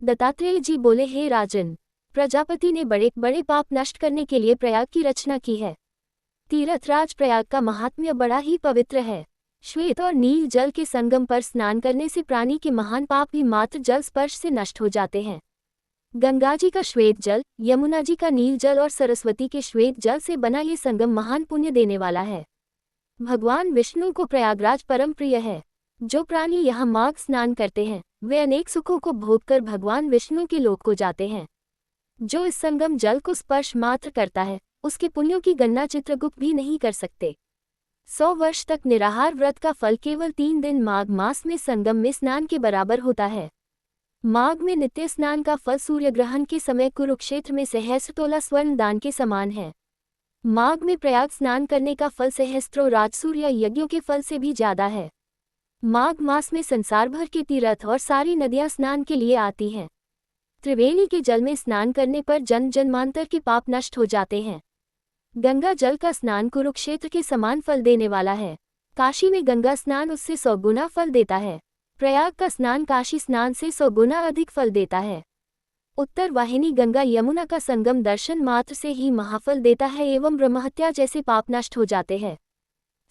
दत्तात्रेय जी बोले, हे राजन, प्रजापति ने बड़े बड़े पाप नष्ट करने के लिए प्रयाग की रचना की है। तीर्थराज प्रयाग का महात्म्य बड़ा ही पवित्र है। श्वेत और नील जल के संगम पर स्नान करने से प्राणी के महान पाप भी मात्र जल स्पर्श से नष्ट हो जाते हैं। गंगा जी का श्वेत जल, यमुना जी का नील जल और सरस्वती के श्वेत जल से बना ये संगम महान पुण्य देने वाला है। भगवान विष्णु को प्रयागराज परम प्रिय है। जो प्राणी यहाँ माघ स्नान करते हैं वे अनेक सुखों को भोगकर भगवान विष्णु के लोक को जाते हैं। जो इस संगम जल को स्पर्श मात्र करता है उसके पुण्यों की गणना चित्रगुप्त भी नहीं कर सकते। 100 वर्ष तक निराहार व्रत का फल केवल 3 दिन माघ मास में संगम में स्नान के बराबर होता है। माघ में नित्य स्नान का फल सूर्य ग्रहण के समय कुरुक्षेत्र में सहस्त्र तोला स्वर्ण दान के समान है। माघ में प्रयाग स्नान करने का फल सहस्त्रों राजसूर्य यज्ञों के फल से भी ज्यादा है। माघ मास में संसार भर के तीर्थ और सारी नदियां स्नान के लिए आती हैं। त्रिवेणी के जल में स्नान करने पर जन्म जन्मांतर के पाप नष्ट हो जाते हैं। गंगा जल का स्नान कुरुक्षेत्र के समान फल देने वाला है। काशी में गंगा स्नान उससे 100 गुना फल देता है। प्रयाग का स्नान काशी स्नान से 100 गुना अधिक फल देता है। उत्तर वाहिनी गंगा यमुना का संगम दर्शन मात्र से ही महाफल देता है एवं ब्रह्महत्या जैसे पाप नष्ट हो जाते हैं।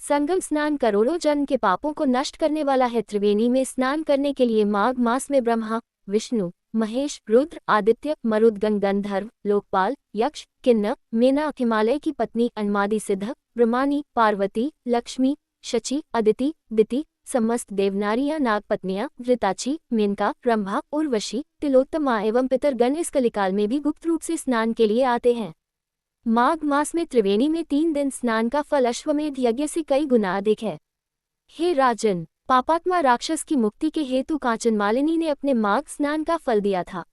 संगम स्नान करोड़ों जन्म के पापों को नष्ट करने वाला है। त्रिवेणी में स्नान करने के लिए माघ मास में ब्रह्मा, विष्णु, महेश, रुद्र, आदित्य, मरुदगण, गंधर्व, लोकपाल, यक्ष, किन्नर, मेना, हिमालय की पत्नी अन्मादी सिद्ध, ब्रह्मानी, पार्वती, लक्ष्मी, शची, अदिति, दिति, समस्त देवनारियां, नागपत्नियां, घृताची, मेनका, रंभा, उर्वशी, तिलोत्तमा एवं पितरगण इस कलिकाल में भी गुप्त रूप से स्नान के लिए आते हैं। माघ मास में त्रिवेणी में 3 दिन स्नान का फल अश्वमेध यज्ञ से कई गुना अधिक है। हे राजन, पापात्मा राक्षस की मुक्ति के हेतु कांचन मालिनी ने अपने माघ स्नान का फल दिया था।